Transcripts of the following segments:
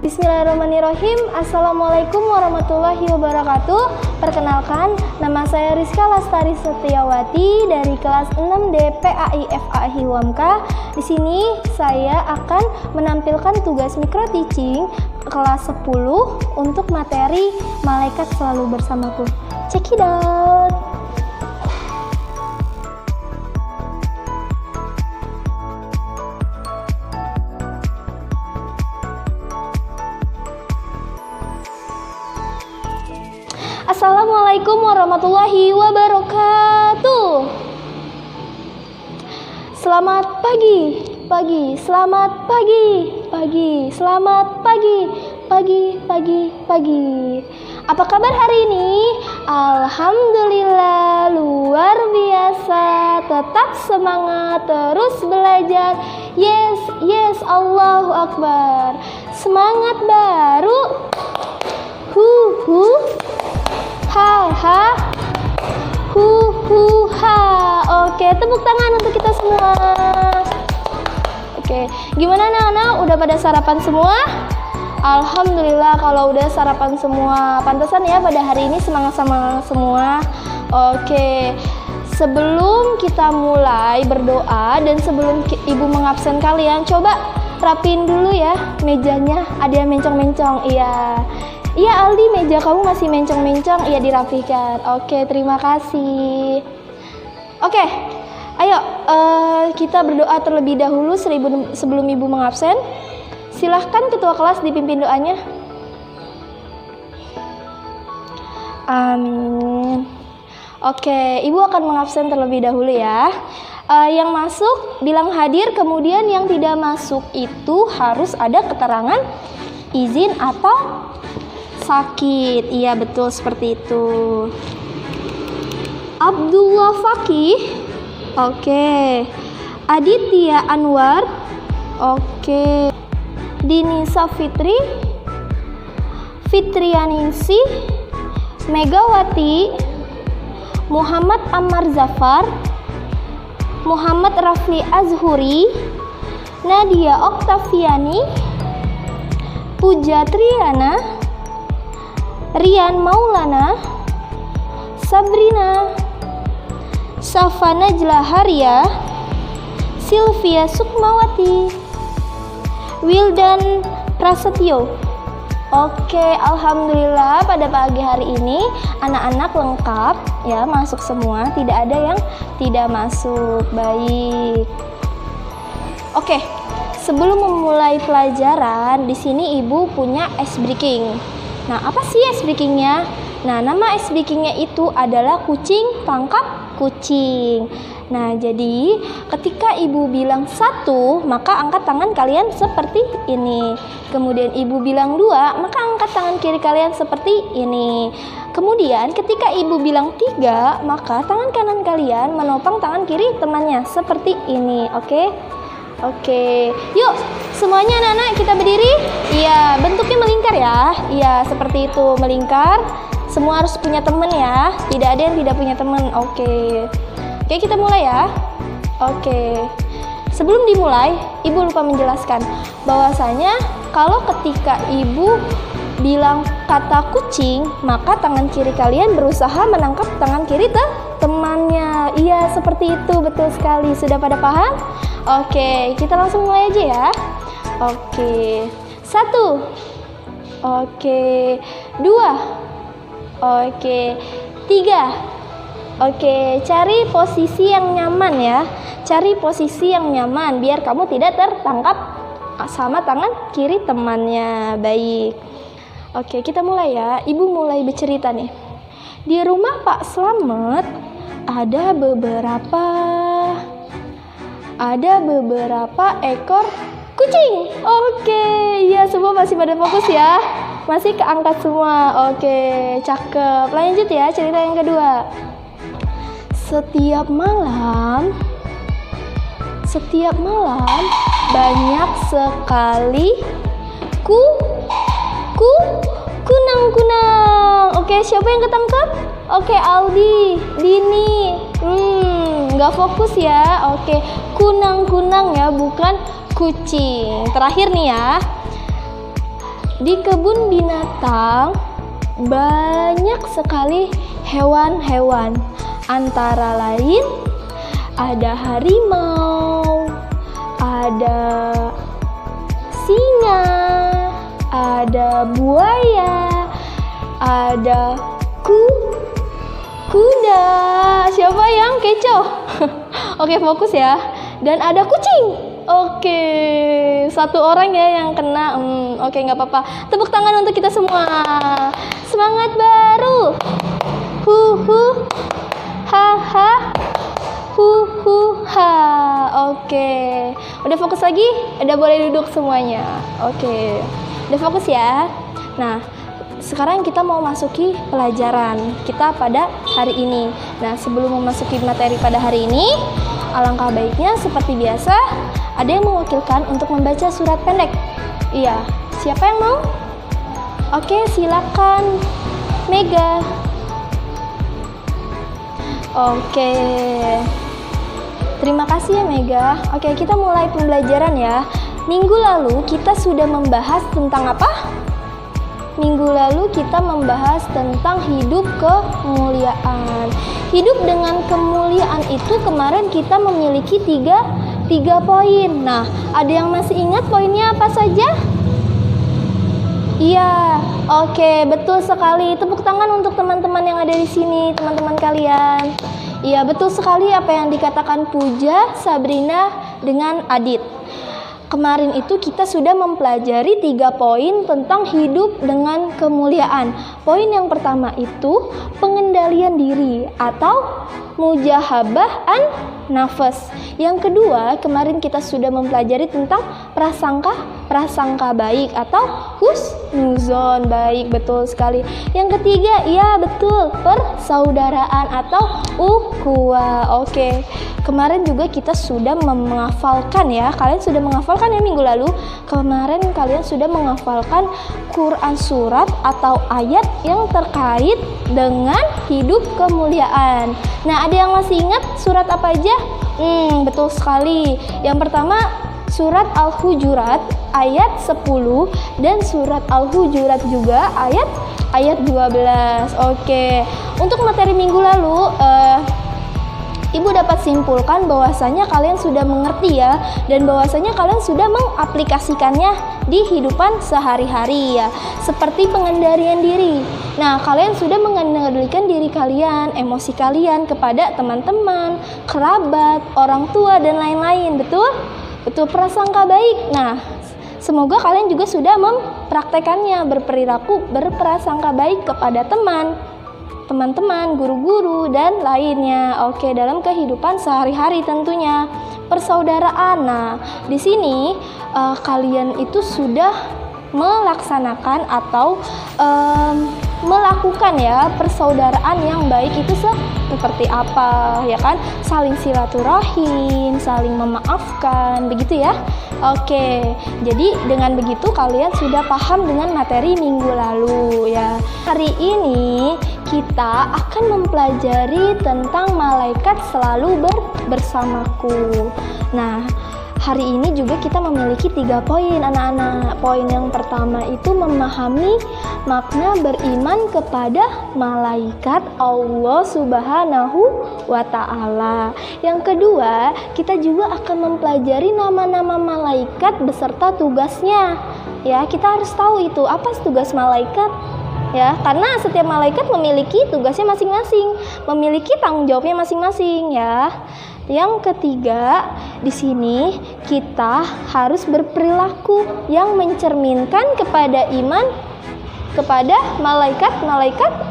Bismillahirrahmanirrahim. Assalamualaikum warahmatullahi wabarakatuh. Perkenalkan, nama saya Rizka Lastari Setiawati dari kelas 6D PAI FAI UMK. Di sini saya akan menampilkan tugas micro teaching kelas 10 untuk materi Malaikat Selalu Bersamaku. Check it out. Assalamualaikum warahmatullahi wabarakatuh. Selamat pagi, selamat pagi, selamat pagi. Apa kabar hari ini? Alhamdulillah, luar biasa. Tetap semangat, terus belajar. Yes, Allahu Akbar. Semangat baru. Ha. Oke, tepuk tangan untuk kita semua. Oke, gimana anak-anak? Udah pada sarapan semua? Alhamdulillah kalau udah sarapan semua. Pantesan ya pada hari ini semangat sama semua. Oke, sebelum kita mulai berdoa dan sebelum ibu mengabsen kalian, coba rapiin dulu ya mejanya. Ada yang mencong-mencong. Iya Aldi, meja kamu masih mencong-mencong. Iya, dirapikan. Oke, terima kasih. Oke, ayo kita berdoa terlebih dahulu sebelum ibu mengabsen. Silahkan ketua kelas dipimpin doanya. Amin. Oke, ibu akan mengabsen terlebih dahulu ya. Yang masuk bilang hadir, kemudian yang tidak masuk itu harus ada keterangan izin atau sakit. Iya, betul seperti itu. Abdullah Fakih. Oke. Aditya Anwar. Oke. Dinisa Fitri. Fitrianingsi. Megawati. Muhammad Ammar Zafar. Muhammad Rafli Azhuri. Nadia Oktaviani. Puja Triana. Rian Maulana, Sabrina, Safa Najla Haria, Sylvia Sukmawati, Wildan Prasetyo. Oke, alhamdulillah pada pagi hari ini anak-anak lengkap ya, masuk semua, tidak ada yang tidak masuk. Baik. Oke, sebelum memulai pelajaran, di sini ibu punya ice breaking. Nah, apa sih ice breakingnya? Nah, nama ice breakingnya itu adalah kucing tangkap kucing. Nah, jadi ketika ibu bilang 1, maka angkat tangan kalian seperti ini. Kemudian ibu bilang 2, maka angkat tangan kiri kalian seperti ini. Kemudian ketika ibu bilang 3, maka tangan kanan kalian menopang tangan kiri temannya seperti ini. Oke, yuk semuanya anak-anak kita berdiri. Iya, bentuknya melingkar ya. Iya, seperti itu, melingkar. Semua harus punya teman ya. Tidak ada yang tidak punya teman. Oke, kita mulai ya. Oke. Sebelum dimulai, ibu lupa menjelaskan bahwasanya kalau ketika ibu bilang kata kucing, maka tangan kiri kalian berusaha menangkap tangan kiri temannya. Iya, seperti itu, betul sekali. Sudah pada paham? Oke, kita langsung mulai aja ya. Oke, 1. Oke, 2. Oke, 3. Oke, cari posisi yang nyaman ya. Cari posisi yang nyaman biar kamu tidak tertangkap sama tangan kiri temannya. Baik. Oke, kita mulai ya. Ibu mulai bercerita nih. Di rumah Pak Slamet ada beberapa ekor kucing. Oke, ya semua masih pada fokus ya. Masih keangkat semua. Oke, cakep. Lanjut ya, cerita yang kedua. Setiap malam banyak sekali kunang-kunang. Oke, siapa yang ketangkep? Oke, Aldi, Dini. Nggak fokus ya. Oke, kunang-kunang ya, bukan kucing. Terakhir nih ya. Di kebun binatang banyak sekali hewan-hewan. Antara lain ada harimau, ada singa, ada buaya, ada kuda. Siapa yang kecoh? Oke, fokus ya. Dan ada kucing. Oke, satu orang ya yang kena. Oke, nggak apa-apa. Tepuk tangan untuk kita semua. Semangat baru. Ha. Oke, udah fokus lagi? Udah boleh duduk semuanya. Oke, udah fokus ya. Nah, sekarang kita mau masuki pelajaran kita pada hari ini. Nah, sebelum memasuki materi pada hari ini, alangkah baiknya seperti biasa ada yang mewakilkan untuk membaca surat pendek. Iya, siapa yang mau? Oke, silakan Mega. Oke, terima kasih ya Mega. Oke, kita mulai pembelajaran ya. Minggu lalu kita sudah membahas tentang apa? Minggu lalu kita membahas tentang hidup kemuliaan. Hidup dengan kemuliaan itu kemarin kita memiliki tiga poin. Nah, ada yang masih ingat poinnya apa saja? Iya, oke, betul sekali. Tepuk tangan untuk teman-teman yang ada di sini, teman-teman kalian. Iya, betul sekali apa yang dikatakan Puja, Sabrina, dengan Adit. Kemarin itu kita sudah mempelajari 3 poin tentang hidup dengan kemuliaan. Poin yang pertama itu pengendalian diri atau mujahabah an-nafas. Yang kedua, kemarin kita sudah mempelajari tentang prasangka baik atau husnuzon baik, betul sekali. Yang ketiga, ya betul, persaudaraan atau ukhuwah. Oke. Kemarin juga kita sudah menghafalkan ya. Kalian sudah menghafalkan ya minggu lalu. Kemarin kalian sudah menghafalkan Quran surat atau ayat yang terkait dengan hidup kemuliaan. Nah, ada yang masih ingat surat apa aja? Betul sekali. Yang pertama surat Al-Hujurat ayat 10 dan surat Al-Hujurat juga ayat 12. Oke. Untuk materi minggu lalu Ibu dapat simpulkan bahwasanya kalian sudah mengerti ya, dan bahwasanya kalian sudah mengaplikasikannya di kehidupan sehari-hari ya, seperti pengendalian diri. Nah, kalian sudah mengendalikan diri kalian, emosi kalian kepada teman-teman, kerabat, orang tua, dan lain-lain, betul? Betul, prasangka baik. Nah, semoga kalian juga sudah mempraktekannya, berperilaku, berprasangka baik kepada teman-teman, guru-guru, dan lainnya. Oke, dalam kehidupan sehari-hari tentunya. Persaudaraan. Nah, di sini kalian itu sudah melaksanakan atau melakukan ya persaudaraan yang baik itu seperti apa ya kan? Saling silaturahim, saling memaafkan, begitu ya. Oke, jadi dengan begitu kalian sudah paham dengan materi minggu lalu ya. Hari ini kita akan mempelajari tentang malaikat selalu bersamaku. Nah, hari ini juga kita memiliki 3 poin anak-anak. Poin yang pertama itu memahami makna beriman kepada malaikat Allah Subhanahu wa Ta'ala. Yang kedua, kita juga akan mempelajari nama-nama malaikat beserta tugasnya. Ya, kita harus tahu itu apa tugas malaikat. Ya, karena setiap malaikat memiliki tugasnya masing-masing, memiliki tanggung jawabnya masing-masing ya. Yang ketiga, di sini kita harus berperilaku yang mencerminkan kepada iman kepada malaikat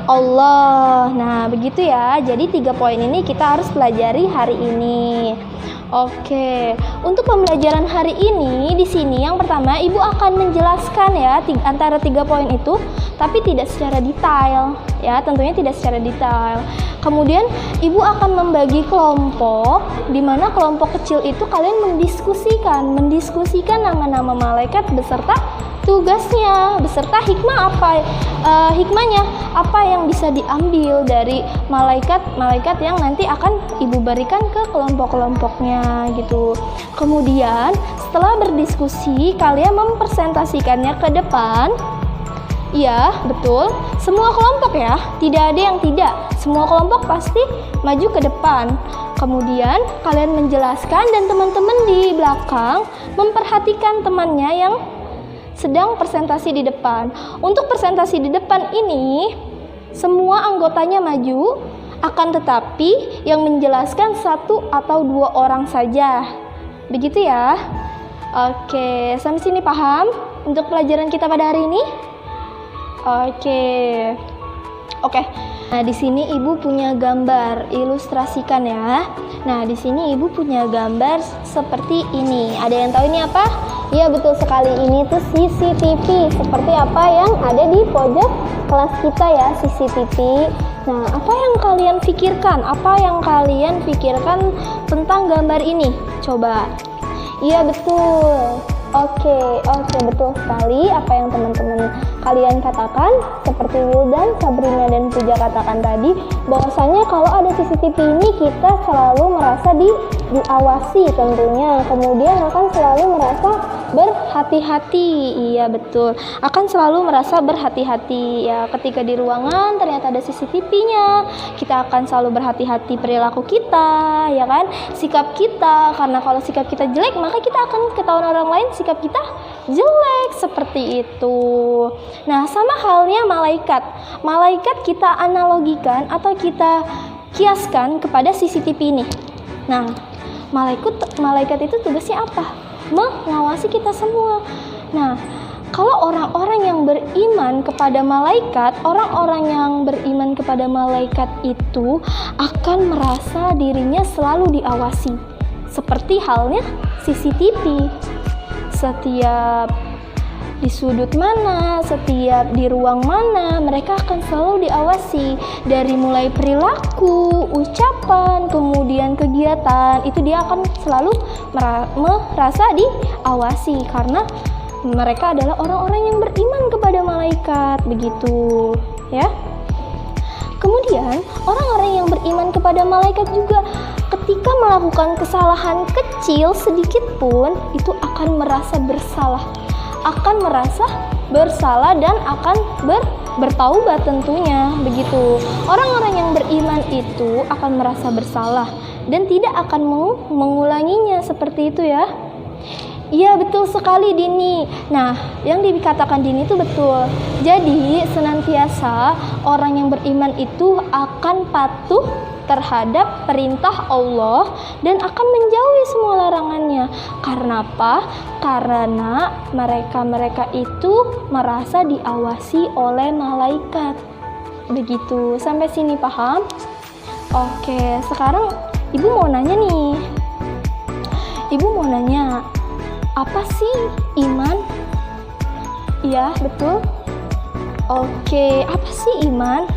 Allah. Nah, begitu ya. Jadi 3 poin ini kita harus pelajari hari ini. Oke, untuk pembelajaran hari ini di sini yang pertama Ibu akan menjelaskan ya antara 3 poin itu, tapi tidak secara detail ya, tentunya tidak secara detail. Kemudian Ibu akan membagi kelompok, di mana kelompok kecil itu kalian mendiskusikan nama-nama malaikat beserta tugasnya, beserta hikmahnya, apa yang bisa diambil dari malaikat yang nanti akan Ibu berikan ke kelompok-kelompoknya gitu. Kemudian setelah berdiskusi, kalian mempresentasikannya ke depan. Iya, betul. Semua kelompok ya, tidak ada yang tidak. Semua kelompok pasti maju ke depan. Kemudian kalian menjelaskan dan teman-teman di belakang memperhatikan temannya yang sedang presentasi di depan. Untuk presentasi di depan ini, semua anggotanya maju, akan tetapi yang menjelaskan 1 atau 2 orang saja. Begitu ya. Oke, sampai sini paham untuk pelajaran kita pada hari ini? Oke. Nah, di sini Ibu punya gambar, ilustrasikan ya. Nah, di sini Ibu punya gambar seperti ini. Ada yang tahu ini apa? Iya, betul sekali. Ini tuh CCTV, seperti apa yang ada di pojok kelas kita ya, CCTV. Nah, apa yang kalian pikirkan? Tentang gambar ini? Coba. Iya, betul. Oke, betul sekali apa yang teman-teman kalian katakan, seperti Wildan, Sabrina, dan Puja katakan tadi, bahwasanya kalau ada CCTV ini kita selalu merasa diawasi tentunya, kemudian akan selalu merasa berhati-hati. Iya, betul, akan selalu merasa berhati-hati ya, ketika di ruangan ternyata ada CCTV-nya, kita akan selalu berhati-hati perilaku kita, ya kan, sikap kita, karena kalau sikap kita jelek maka kita akan ketahuan orang lain sikap kita jelek, seperti itu. Nah, sama halnya malaikat kita analogikan atau kita kiaskan kepada CCTV ini. Nah, malaikat itu tugasnya apa? Mengawasi kita semua. Nah, kalau orang-orang yang beriman kepada malaikat, itu akan merasa dirinya selalu diawasi. Seperti halnya CCTV. Setiap di sudut mana, setiap di ruang mana, mereka akan selalu diawasi. Dari mulai perilaku, ucapan, kemudian kegiatan, itu dia akan selalu merasa diawasi karena mereka adalah orang-orang yang beriman kepada malaikat, begitu ya. Kemudian orang-orang yang beriman kepada malaikat juga ketika melakukan kesalahan kecil sedikit pun itu akan merasa bersalah dan akan bertaubat tentunya, begitu. Orang-orang yang beriman itu akan merasa bersalah dan tidak akan mengulanginya, seperti itu ya. Iya, betul sekali Dini. Nah, yang dikatakan Dini itu betul. Jadi, senantiasa orang yang beriman itu akan patuh terhadap perintah Allah dan akan menjauhi semua larangannya. Karena apa? Karena mereka itu merasa diawasi oleh malaikat. Begitu. Sampai sini paham? Oke, sekarang Ibu mau nanya nih. Apa sih iman? Iya, betul. Oke, apa sih iman?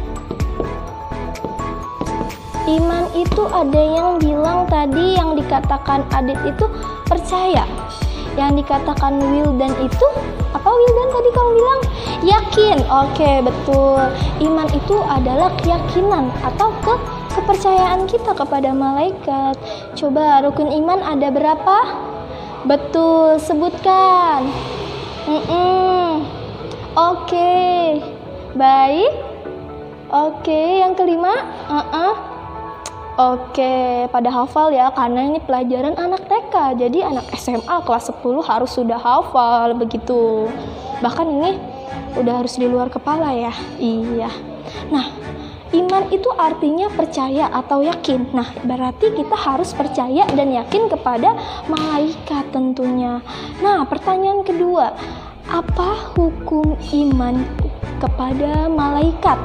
Iman itu ada yang bilang tadi, yang dikatakan Adit itu percaya. Yang dikatakan Wildan itu, apa Wildan tadi kamu bilang? Yakin. Oke, betul. Iman itu adalah keyakinan atau kepercayaan kita kepada malaikat. Coba rukun iman ada berapa? Betul, sebutkan. Oke, baik. Oke, yang kelima. Oke, pada hafal ya, karena ini pelajaran anak TK. Jadi anak SMA kelas 10 harus sudah hafal, begitu. Bahkan ini udah harus di luar kepala ya. Iya. Nah, iman itu artinya percaya atau yakin. Nah, berarti kita harus percaya dan yakin kepada malaikat tentunya. Nah, pertanyaan kedua, apa hukum iman kepada malaikat?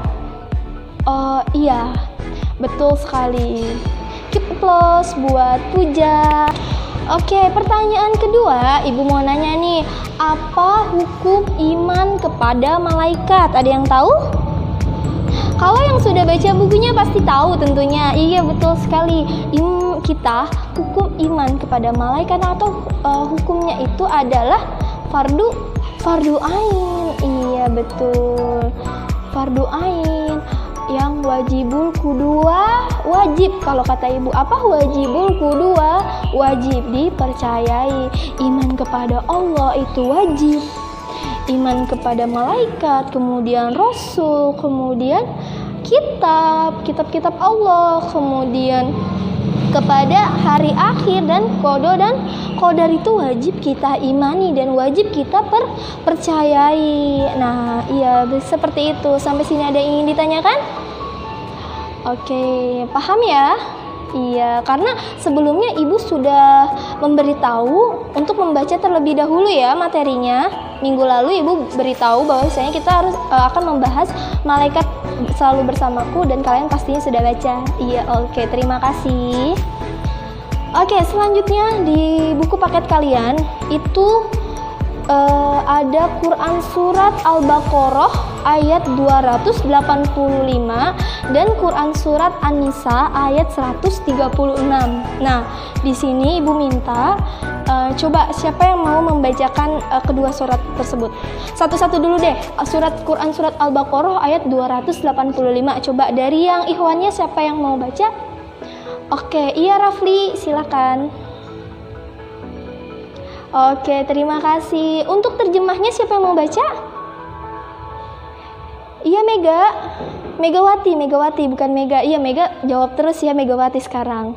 Iya, betul sekali. aplaus buat Puja. Oke, pertanyaan kedua, Ibu mau nanya nih, apa hukum iman kepada malaikat? Ada yang tahu? Kalau yang sudah baca bukunya pasti tahu tentunya. Iya, betul sekali. Kita hukum iman kepada malaikat atau hukumnya itu adalah fardu ain. Iya, betul. Fardu ain. Yang wajibul kudua wajib, kalau kata ibu apa wajibul kudua wajib dipercayai. Iman kepada Allah itu wajib, iman kepada malaikat, kemudian rasul, kemudian kitab Allah, kemudian kepada hari akhir dan qadar itu wajib kita imani dan wajib kita percayai. Nah, iya seperti itu. Sampai sini ada yang ingin ditanyakan? Oke, paham ya? Iya, karena sebelumnya Ibu sudah memberitahu untuk membaca terlebih dahulu ya materinya. Minggu lalu Ibu beritahu bahwasanya kita akan membahas malaikat selalu bersamaku dan kalian pastinya sudah baca. Iya, oke, terima kasih. Oke, selanjutnya di buku paket kalian itu ada Quran Surat Al-Baqarah ayat 285 dan Quran Surat An-Nisa ayat 136. Nah, di sini Ibu minta coba siapa yang mau membacakan kedua surat tersebut. Satu-satu dulu deh. Quran Surat Al-Baqarah ayat 285. Coba dari yang ikhwannya siapa yang mau baca? Oke, iya Rafli, silakan. Oke, terima kasih. Untuk terjemahnya siapa yang mau baca? Iya, Megawati, bukan Mega. Iya, Mega jawab terus ya, Megawati sekarang.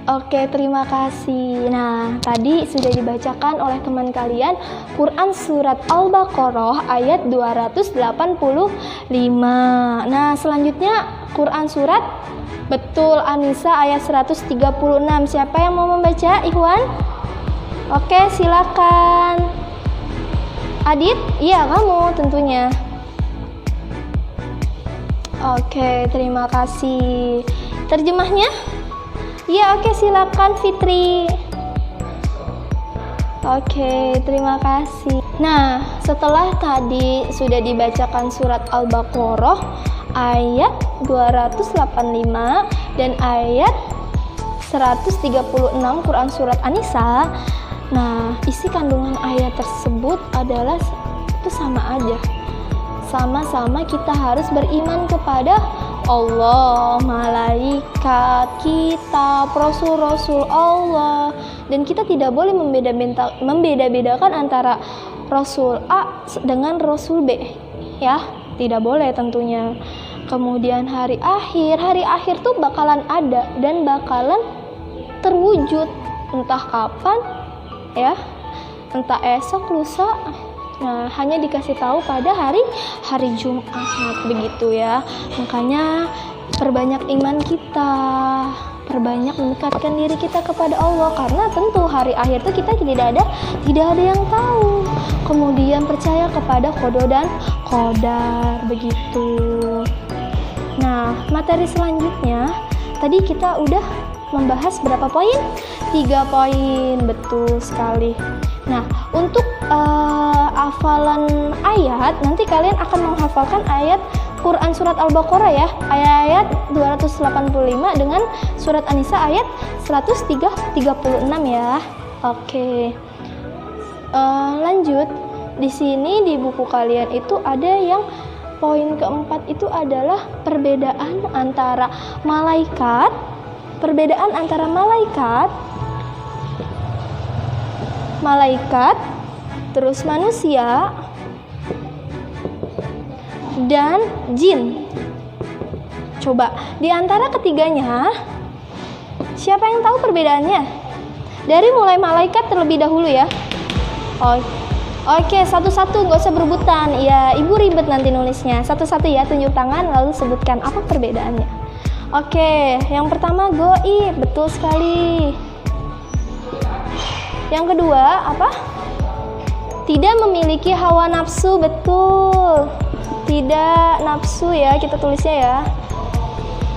Oke, terima kasih. Nah, tadi sudah dibacakan oleh teman kalian Quran Surat Al-Baqarah ayat 285. Nah, selanjutnya Quran Surat betul An-Nisa ayat 136. Siapa yang mau membaca, Ikhwan? Oke, silakan. Adit? Iya, kamu tentunya. Oke, terima kasih. Terjemahnya? Iya, oke, silakan Fitri. Oke, terima kasih. Nah, setelah tadi sudah dibacakan surat Al-Baqarah ayat 285 dan ayat 136 Quran Surat An-Nisa. Nah, isi kandungan ayat tersebut adalah itu sama aja. Sama-sama kita harus beriman kepada Allah, malaikat, kitab, rasul-rasul Allah. Dan kita tidak boleh membeda-bedakan antara rasul A dengan rasul B. Ya, tidak boleh tentunya. Kemudian hari akhir tuh bakalan ada dan bakalan terwujud entah kapan ya, entah esok, lusa. Nah, hanya dikasih tahu pada hari Jumat begitu ya. Makanya perbanyak iman kita, perbanyak mendekatkan diri kita kepada Allah, karena tentu hari akhir itu kita tidak ada yang tahu. Kemudian percaya kepada qada dan qadar begitu. Nah, materi selanjutnya tadi kita udah membahas berapa poin? 3 poin, betul sekali. Nah, untuk hafalan ayat, nanti kalian akan menghafalkan ayat Quran Surat Al-Baqarah ya, ayat 285 dengan Surat An-Nisa ayat 136 ya. Oke. Lanjut. Di sini di buku kalian itu ada yang poin keempat itu adalah perbedaan antara malaikat, terus manusia, dan jin. Coba, di antara ketiganya, siapa yang tahu perbedaannya? Dari mulai malaikat terlebih dahulu ya. Oke, satu-satu, nggak usah berebutan. Ya, ibu ribet nanti nulisnya. Satu-satu ya, tunjuk tangan lalu sebutkan apa perbedaannya. Oke, yang pertama goib, betul sekali. Yang kedua apa? Tidak memiliki hawa nafsu, betul. Tidak nafsu ya, kita tulisnya ya.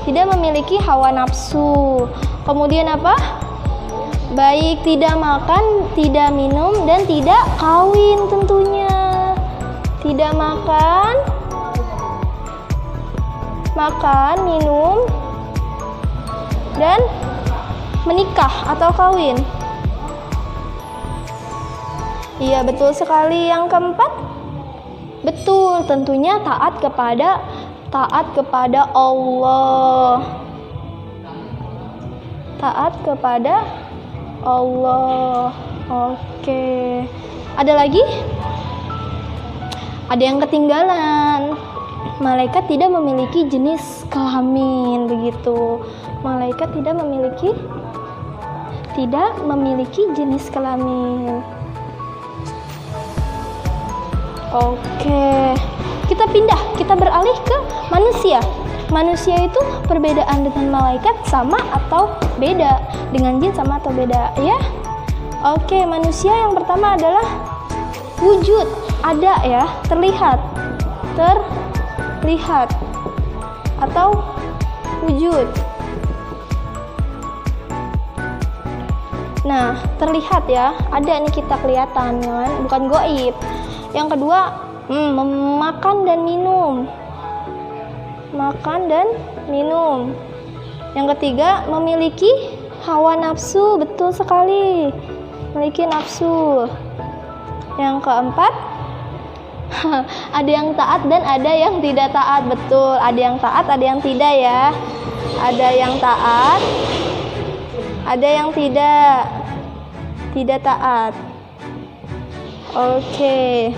Tidak memiliki hawa nafsu. Kemudian apa? Baik, tidak makan, tidak minum, dan tidak kawin tentunya. Tidak makan, minum, dan menikah atau kawin. Iya, betul sekali. Yang keempat, betul, tentunya taat kepada Allah. Taat kepada Allah. Oke. Ada lagi? Ada yang ketinggalan. Malaikat tidak memiliki jenis kelamin, begitu. Malaikat tidak memiliki jenis kelamin. Oke. Kita beralih ke manusia. Manusia itu perbedaan dengan malaikat sama atau beda? Dengan jin sama atau beda? Ya. Oke, manusia yang pertama adalah wujud, ada ya, terlihat atau wujud. Nah, terlihat ya, ada nih kita kelihatan kan, bukan goib. Yang kedua, makan dan minum. Yang ketiga, memiliki hawa nafsu, betul sekali. Memiliki nafsu. Yang keempat, ada yang taat dan ada yang tidak taat, betul. Ada yang taat, ada yang tidak ya. Ada yang taat, ada yang tidak taat. Oke.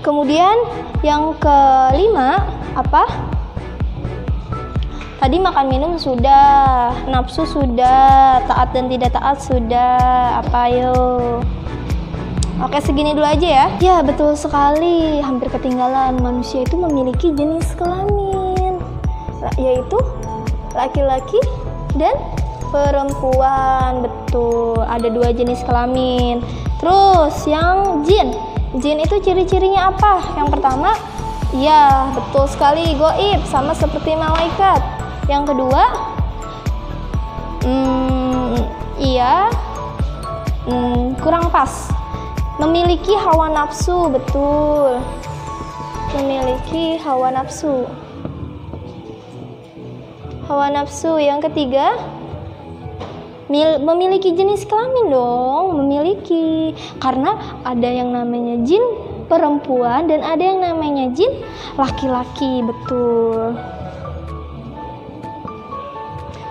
Kemudian yang kelima apa? Tadi makan minum sudah, nafsu sudah, taat dan tidak taat sudah. Apa yuk? Oke, segini dulu aja ya. Ya, betul sekali. Hampir ketinggalan. Manusia itu memiliki jenis kelamin, yaitu laki-laki dan perempuan. Betul, ada 2 jenis kelamin. Terus yang jin. Jin itu ciri-cirinya apa? Yang pertama, ya betul sekali, goib, sama seperti malaikat. Yang kedua, kurang pas, memiliki hawa nafsu, betul, memiliki hawa nafsu. Yang ketiga, memiliki jenis kelamin dong, memiliki, karena ada yang namanya jin perempuan dan ada yang namanya jin laki-laki, betul.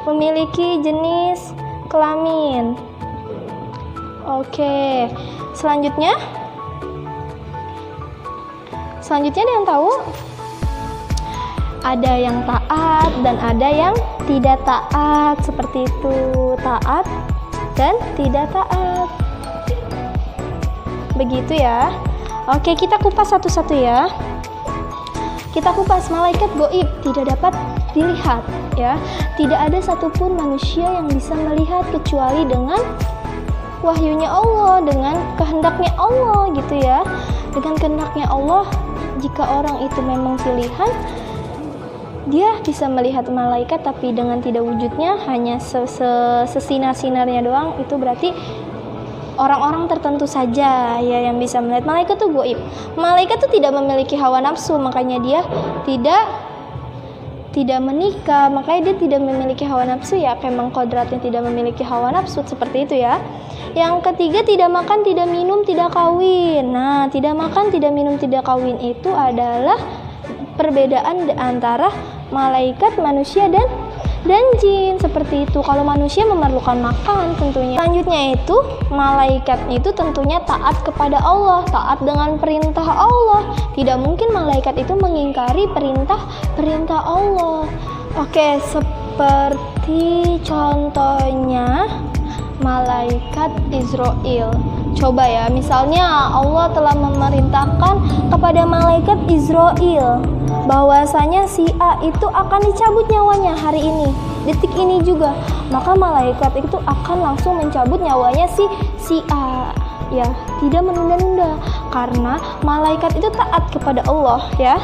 Memiliki jenis kelamin. Oke, selanjutnya ada yang tahu? Ada yang taat dan ada yang tidak taat, seperti itu. Taat dan tidak taat, begitu ya. Oke, kita kupas satu-satu ya. Kita kupas. Malaikat goib, tidak dapat dilihat ya. Tidak ada satupun manusia yang bisa melihat kecuali dengan wahyunya Allah, dengan kehendaknya Allah gitu ya. Dengan kehendaknya Allah, jika orang itu memang pilihan, dia bisa melihat malaikat, tapi dengan tidak wujudnya, hanya sesinar-sinarnya doang. Itu berarti orang-orang tertentu saja ya yang bisa melihat. Malaikat itu goib. Malaikat itu tidak memiliki hawa nafsu, makanya dia tidak menikah, makanya dia tidak memiliki hawa nafsu ya. Memang kodratnya tidak memiliki hawa nafsu, seperti itu ya. Yang ketiga, tidak makan, tidak minum, tidak kawin. Nah, tidak makan, tidak minum, tidak kawin itu adalah perbedaan antara malaikat, manusia, dan jin, seperti itu. Kalau manusia memerlukan makan tentunya. Selanjutnya itu, malaikat itu tentunya taat kepada Allah, taat dengan perintah Allah. Tidak mungkin malaikat itu mengingkari perintah Allah. Oke, seperti contohnya malaikat Israel. Coba ya, misalnya Allah telah memerintahkan kepada malaikat Israel bahwasanya si A itu akan dicabut nyawanya hari ini, detik ini juga. Maka malaikat itu akan langsung mencabut nyawanya si A ya, tidak menunda-nunda, karena malaikat itu taat kepada Allah ya.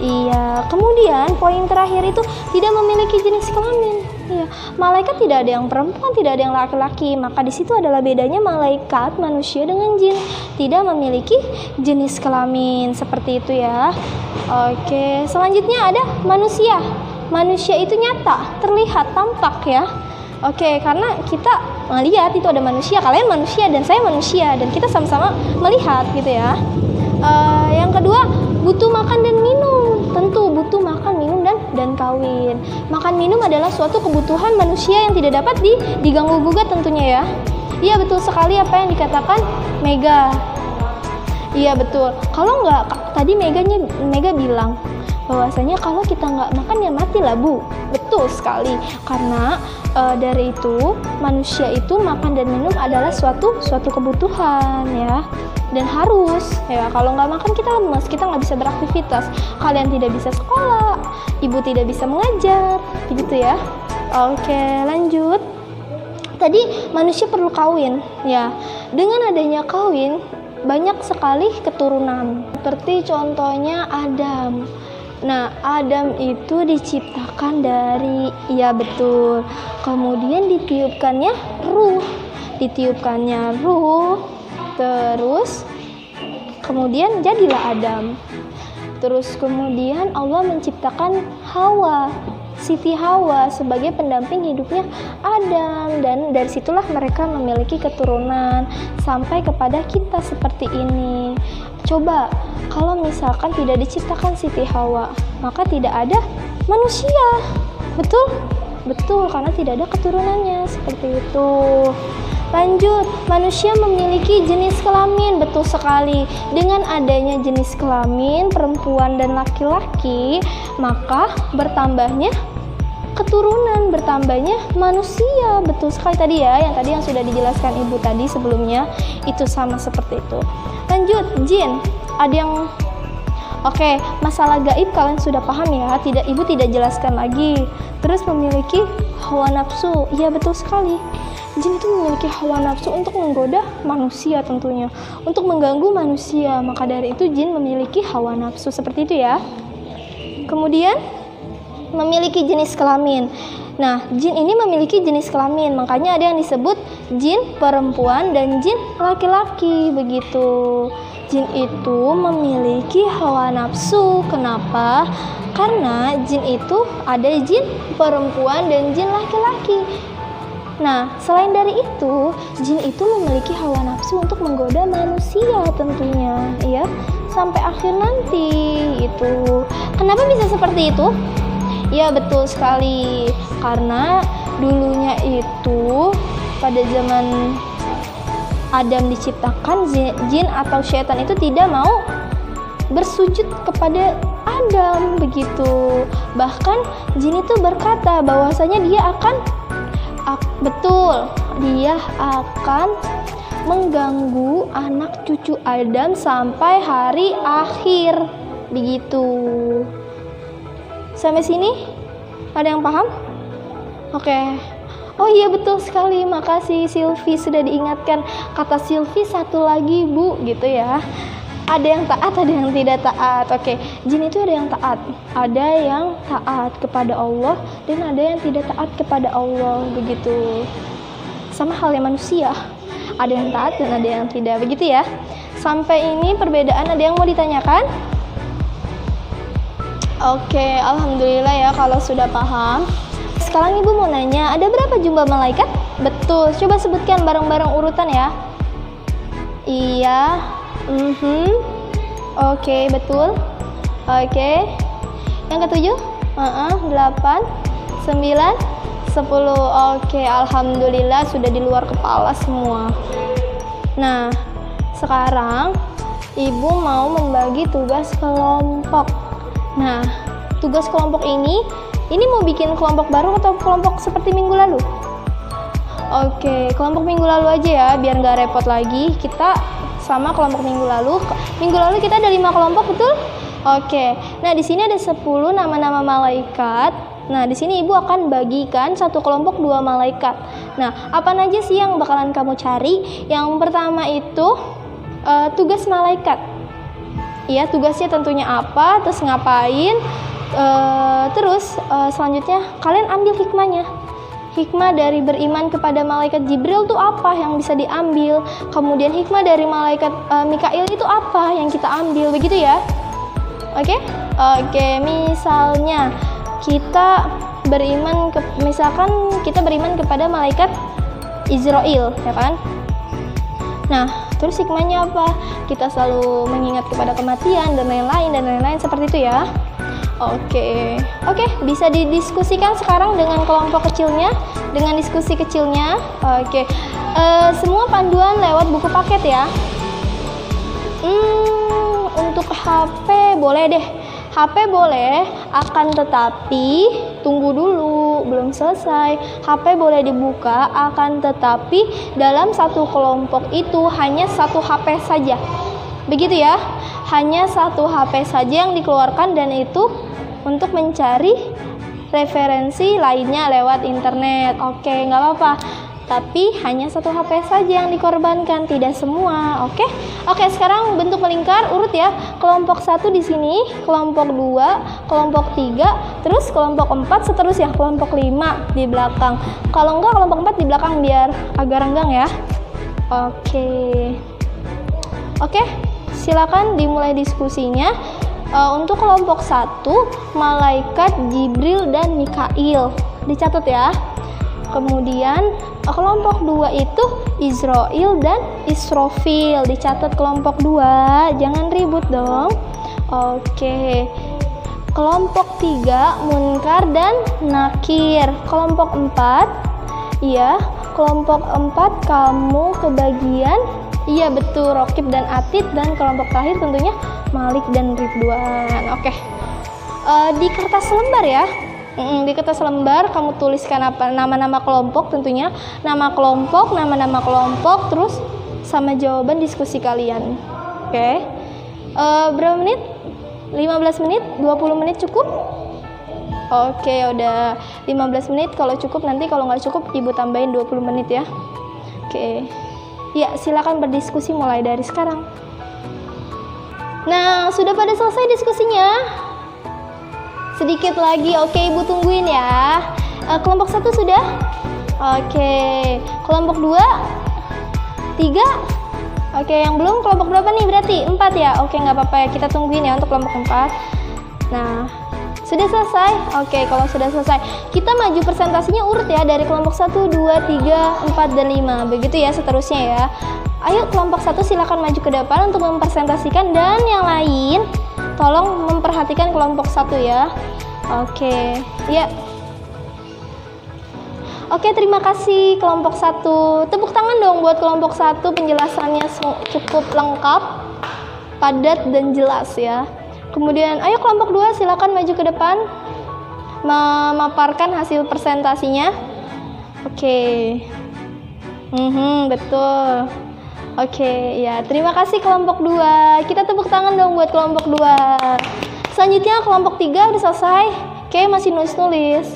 Iya, kemudian poin terakhir itu tidak memiliki jenis kelamin. Iya, malaikat tidak ada yang perempuan, tidak ada yang laki-laki. Maka di situ adalah bedanya malaikat, manusia dengan jin. Tidak memiliki jenis kelamin seperti itu ya. Oke, selanjutnya ada manusia. Manusia itu nyata, terlihat, tampak ya. Oke, karena kita melihat itu ada manusia, kalian manusia dan saya manusia dan kita sama-sama melihat gitu ya. Yang kedua, butuh makan dan minum. Tentu butuh makan, minum dan kawin. Makan minum adalah suatu kebutuhan manusia yang tidak dapat diganggu-gugat tentunya ya. Iya betul sekali apa yang dikatakan Mega. Iya betul. Kalau nggak, tadi Mega bilang bahwasanya kalau kita nggak makan ya mati lah Bu. Betul sekali. Karena dari itu manusia itu makan dan minum adalah suatu kebutuhan ya. Dan harus ya, kalau nggak makan kita lemes, kita nggak bisa beraktivitas, kalian tidak bisa sekolah, ibu tidak bisa mengajar, begitu ya. Oke, lanjut. Tadi manusia perlu kawin ya. Dengan adanya kawin banyak sekali keturunan, seperti contohnya Adam. Nah, Adam itu diciptakan dari, ya betul, kemudian ditiupkannya ruh, terus kemudian jadilah Adam. Terus kemudian Allah menciptakan Hawa, Siti Hawa sebagai pendamping hidupnya Adam, dan dari situlah mereka memiliki keturunan sampai kepada kita seperti ini. Coba kalau misalkan tidak diciptakan Siti Hawa, maka tidak ada manusia. Betul, karena tidak ada keturunannya seperti itu. Lanjut, manusia memiliki jenis kelamin, betul sekali. Dengan adanya jenis kelamin perempuan dan laki-laki, maka bertambahnya keturunan, bertambahnya manusia. Betul sekali tadi ya, yang sudah dijelaskan Ibu tadi sebelumnya, itu sama seperti itu. Lanjut, jin. Ada yang Oke, masalah gaib kalian sudah paham ya, Ibu tidak jelaskan lagi. Terus memiliki hawa nafsu. Iya betul sekali. Jin itu memiliki hawa nafsu untuk menggoda manusia tentunya, untuk mengganggu manusia. Maka dari itu jin memiliki hawa nafsu seperti itu ya. Kemudian memiliki jenis kelamin. Nah, jin ini memiliki jenis kelamin, makanya ada yang disebut jin perempuan dan jin laki-laki begitu. Jin itu memiliki hawa nafsu. Kenapa? Karena jin itu ada jin perempuan dan jin laki-laki. Nah, selain dari itu, jin itu memiliki hawa nafsu untuk menggoda manusia tentunya, ya, sampai akhir nanti itu. Kenapa bisa seperti itu? Ya, betul sekali. Karena dulunya itu pada zaman Adam diciptakan, jin atau syaitan itu tidak mau bersujud kepada Adam begitu. Bahkan jin itu berkata bahwasanya dia akan mengganggu anak cucu Adam sampai hari akhir begitu. Sampai sini ada yang paham? Oke. Oh iya betul sekali, makasih Silvi sudah diingatkan. Kata Silvi satu lagi Bu gitu ya. Ada yang taat, ada yang tidak taat. Oke, jin itu ada yang taat, ada yang taat kepada Allah dan ada yang tidak taat kepada Allah begitu. Sama halnya manusia, ada yang taat dan ada yang tidak begitu ya. Sampai ini perbedaan ada yang mau ditanyakan? Oke, alhamdulillah ya kalau sudah paham. Sekarang Ibu mau nanya, ada berapa jumlah malaikat? Betul, coba sebutkan bareng-bareng urutan ya. Iya. Oke, betul. Oke. Yang ketujuh? 8, 9, 10. Oke, alhamdulillah sudah di luar kepala semua. Nah, sekarang Ibu mau membagi tugas kelompok. Nah, tugas kelompok ini mau bikin kelompok baru atau kelompok seperti minggu lalu? Oke, kelompok minggu lalu aja ya, biar nggak repot lagi. Kita sama kelompok minggu lalu. Minggu lalu kita ada 5 kelompok, betul? Oke. Nah, di sini ada 10 nama-nama malaikat. Nah, di sini Ibu akan bagikan satu kelompok 2 malaikat. Nah, apa aja sih yang bakalan kamu cari? Yang pertama itu tugas malaikat. Ya, tugasnya tentunya apa, terus ngapain. Selanjutnya kalian ambil hikmahnya. Hikmah dari beriman kepada malaikat Jibril itu apa yang bisa diambil. Kemudian hikmah dari malaikat Mikail itu apa yang kita ambil. Begitu ya. Oke? Oke, misalnya kita beriman misalkan kita beriman kepada malaikat Israel, ya kan? Nah, terus hikmahnya apa? Kita selalu mengingat kepada kematian dan lain-lain seperti itu ya. Oke, bisa didiskusikan sekarang dengan kelompok kecilnya, dengan diskusi kecilnya. Oke, semua panduan lewat buku paket ya. Untuk HP boleh deh. HP boleh, akan tetapi tunggu dulu, belum selesai. HP boleh dibuka, akan tetapi dalam satu kelompok itu hanya satu HP saja. Begitu ya, hanya satu HP saja yang dikeluarkan, dan itu untuk mencari referensi lainnya lewat internet. Oke, nggak apa-apa. Tapi hanya satu HP saja yang dikorbankan, tidak semua. Oke, sekarang bentuk melingkar urut ya. Kelompok 1 di sini, kelompok 2, kelompok 3, terus kelompok 4, seterusnya kelompok 5 di belakang. Kalau enggak kelompok 4 di belakang biar agak renggang ya. Oke, silakan dimulai diskusinya. Untuk kelompok 1, malaikat Jibril dan Mikail. Dicatat ya. Kemudian kelompok 2 itu Israel dan Israfil. Dicatat kelompok 2, jangan ribut dong. Oke. Kelompok 3 Munkar dan Nakir. Kelompok 4, iya, kelompok 4 kamu kebagian, iya betul, Rokib dan Atid, dan kelompok terakhir tentunya Malik dan Ridwan. Oke. Di kertas lembar ya. Di kertas lembar kamu tuliskan apa nama-nama kelompok, tentunya nama kelompok, terus sama jawaban diskusi kalian. Oke. Berapa menit? 15 menit? 20 menit cukup? Oke, udah 15 menit. Kalau cukup, nanti kalau nggak cukup ibu tambahin 20 menit ya. Oke. Ya, silakan berdiskusi mulai dari sekarang. Nah, sudah pada selesai diskusinya? Sedikit lagi, oke, ibu tungguin ya. Kelompok 1 sudah? Oke. Kelompok 2? 3? Oke, yang belum kelompok berapa nih berarti? 4 ya? Oke, nggak apa-apa ya, kita tungguin ya untuk kelompok 4. Nah, sudah selesai? Oke, kalau sudah selesai, kita maju presentasinya urut ya, dari kelompok 1, 2, 3, 4, dan 5. Begitu ya seterusnya ya. Ayo kelompok 1 silakan maju ke depan untuk mempresentasikan, dan yang lain tolong memperhatikan kelompok 1 ya. Oke, ya. Oke, terima kasih kelompok 1. Tepuk tangan dong buat kelompok 1, penjelasannya cukup lengkap, padat dan jelas ya. Kemudian ayo kelompok 2 silakan maju ke depan memaparkan hasil presentasinya. Oke. Betul. Oke, ya, terima kasih kelompok 2. Kita tepuk tangan dong buat kelompok 2. Selanjutnya kelompok 3 udah selesai. Oke, masih nulis.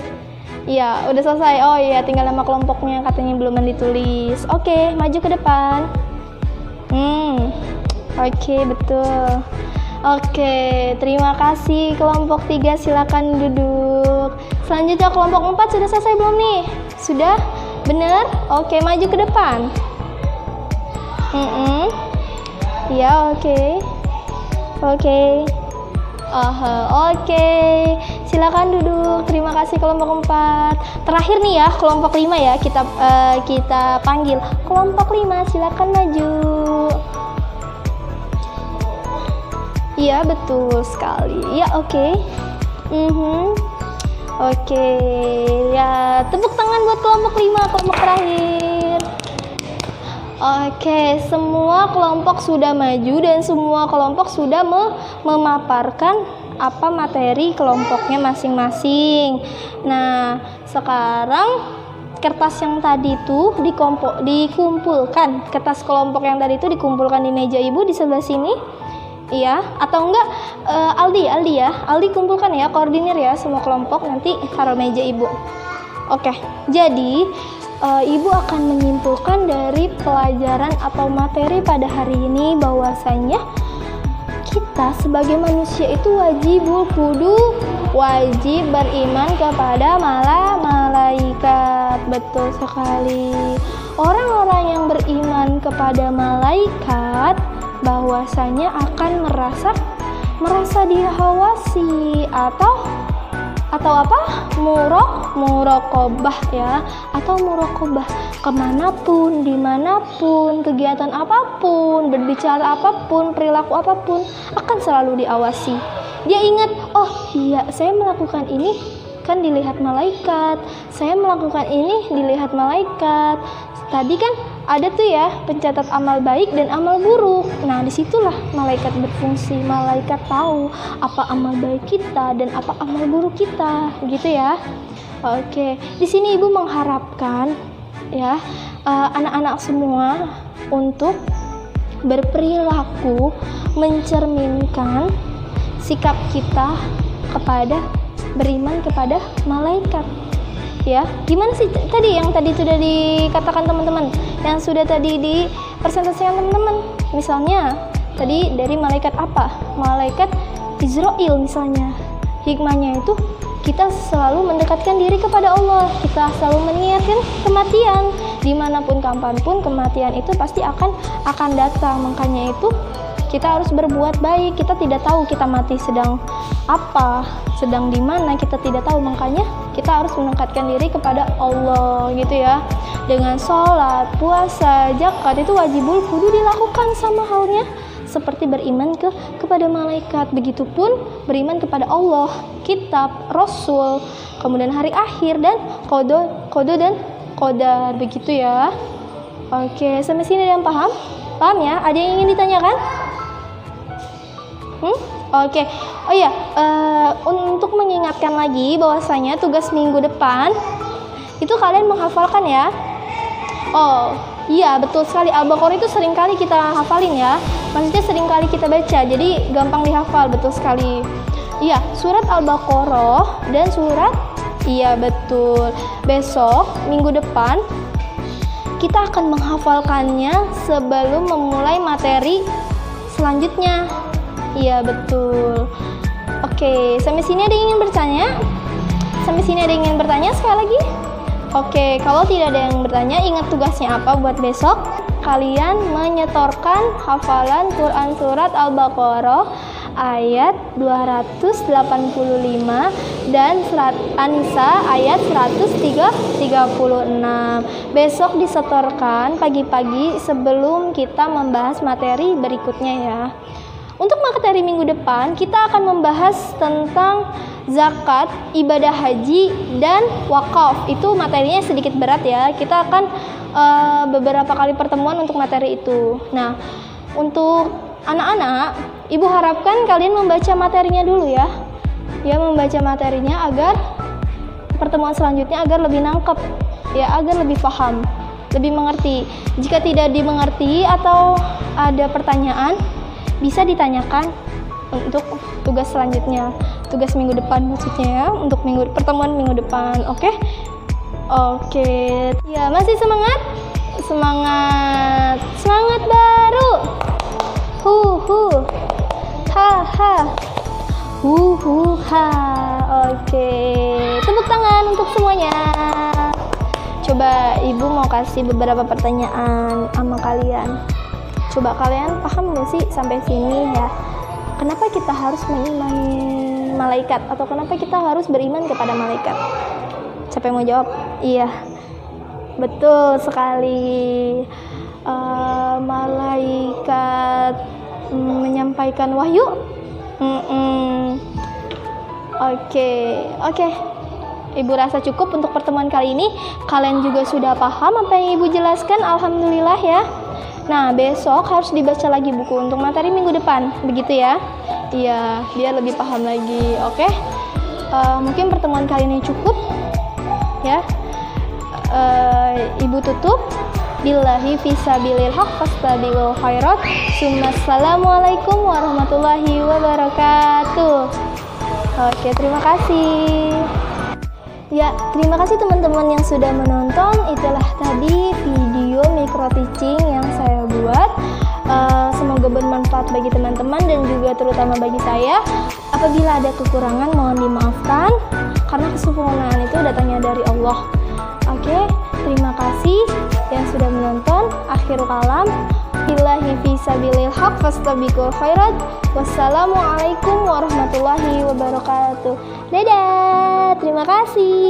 Iya, udah selesai. Oh iya, tinggal nama kelompoknya katanya belum ditulis. Oke, maju ke depan. Oke, betul. Oke, terima kasih kelompok 3, silakan duduk. Selanjutnya kelompok 4 sudah selesai belum nih? Sudah? Bener? Oke, maju ke depan. Ya, oke. Oke, silakan duduk. Terima kasih kelompok 4. Terakhir nih ya, kelompok 5 ya, kita panggil. Kelompok 5 silakan maju. Iya, betul sekali. Ya, oke. Oke, ya, tepuk tangan buat kelompok 5, kelompok terakhir. Oke, semua kelompok sudah maju dan semua kelompok sudah memaparkan apa materi kelompoknya masing-masing. Nah, sekarang kertas yang tadi itu dikumpulkan. Kertas kelompok yang tadi itu dikumpulkan di meja ibu di sebelah sini. Iya, atau enggak Aldi kumpulkan ya, koordinir ya semua kelompok, nanti taruh meja ibu. Oke, jadi ibu akan menyimpulkan dari pelajaran atau materi pada hari ini bahwasanya kita sebagai manusia itu wajib beriman kepada malaikat. Betul sekali. Orang-orang yang beriman kepada malaikat bahwasanya akan merasa dihawasi atau apa? Muraqabah ya, atau muraqabah kemanapun, dimanapun, kegiatan apapun, berbicara apapun, perilaku apapun akan selalu diawasi. Dia ingat, oh iya saya melakukan ini kan dilihat malaikat, saya melakukan ini dilihat malaikat. Tadi kan ada tuh ya pencatat amal baik dan amal buruk. Nah disitulah malaikat berfungsi. Malaikat tahu apa amal baik kita dan apa amal buruk kita, gitu ya. Oke, di sini ibu mengharapkan ya anak-anak semua untuk berperilaku mencerminkan sikap kita kepada beriman kepada malaikat. Ya, gimana sih tadi yang tadi sudah dikatakan teman-teman, yang sudah tadi dipresentasikan teman-teman. Misalnya tadi dari malaikat apa? Malaikat Israel misalnya. Hikmahnya itu kita selalu mendekatkan diri kepada Allah. Kita selalu mengingatkan kematian. Dimanapun kapanpun kematian itu pasti akan datang. Makanya itu kita harus berbuat baik. Kita tidak tahu kita mati sedang apa, sedang di mana, kita tidak tahu. Makanya kita harus mendekatkan diri kepada Allah, gitu ya. Dengan sholat, puasa, zakat itu wajibul kudu dilakukan, sama halnya seperti beriman kepada malaikat. Begitupun beriman kepada Allah, kitab, rasul, kemudian hari akhir dan qada dan qadar, begitu ya. Oke, sampai sini ada yang paham? Paham ya? Ada yang ingin ditanyakan? Oke. Oh iya, untuk mengingatkan lagi bahwasanya tugas minggu depan itu kalian menghafalkan ya. Oh iya, betul sekali. Al-Baqarah itu sering kali kita hafalin ya. Maksudnya sering kali kita baca, jadi gampang dihafal. Betul sekali. Iya, surat Al-Baqarah dan surat, iya betul. Besok minggu depan kita akan menghafalkannya sebelum memulai materi selanjutnya. Iya betul. Oke, sampai sini ada yang ingin bertanya? Sampai sini ada yang ingin bertanya sekali lagi? Oke, kalau tidak ada yang bertanya, ingat tugasnya apa buat besok? Kalian menyetorkan hafalan Quran surat Al-Baqarah ayat 285 dan surat An-Nisa ayat 136. Besok disetorkan pagi-pagi sebelum kita membahas materi berikutnya ya. Untuk materi minggu depan, kita akan membahas tentang zakat, ibadah haji, dan wakaf. Itu materinya sedikit berat ya. Kita akan beberapa kali pertemuan untuk materi itu. Nah, untuk anak-anak, ibu harapkan kalian membaca materinya dulu ya. Ya, membaca materinya agar pertemuan selanjutnya agar lebih nangkep, ya, agar lebih paham, lebih mengerti. Jika tidak dimengerti atau ada pertanyaan, bisa ditanyakan untuk tugas selanjutnya, tugas minggu depan maksudnya ya, untuk pertemuan minggu depan. Oke. Ya, masih semangat baru. Oke, tepuk tangan untuk semuanya. Coba ibu mau kasih beberapa pertanyaan sama kalian. Coba kalian paham gak sih sampai sini ya? Kenapa kita harus mengimani malaikat? Atau kenapa kita harus beriman kepada malaikat? Siapa yang mau jawab? Iya, betul sekali. Malaikat menyampaikan wahyu. Oke. Ibu rasa cukup untuk pertemuan kali ini. Kalian juga sudah paham apa yang ibu jelaskan? Alhamdulillah ya. Nah, besok harus dibaca lagi buku untuk materi minggu depan, begitu ya? Iya, biar lebih paham lagi, oke? Mungkin pertemuan kali ini cukup, ya. Ibu tutup. Billahi fisabilil haq fastabiqul khairat. Assalamualaikum warahmatullahi wabarakatuh. Oke, terima kasih. Ya, terima kasih teman-teman yang sudah menonton. Itulah tadi video micro teaching yang saya buat. Semoga bermanfaat bagi teman-teman dan juga terutama bagi saya. Apabila ada kekurangan mohon dimaafkan, karena kesempurnaan itu datangnya dari Allah. Oke, terima kasih yang sudah menonton. Akhirul kalam, billahi fisabilil haq fastabiqul khairat. Wassalamualaikum warahmatullahi wabarakatuh. Dadah, terima kasih.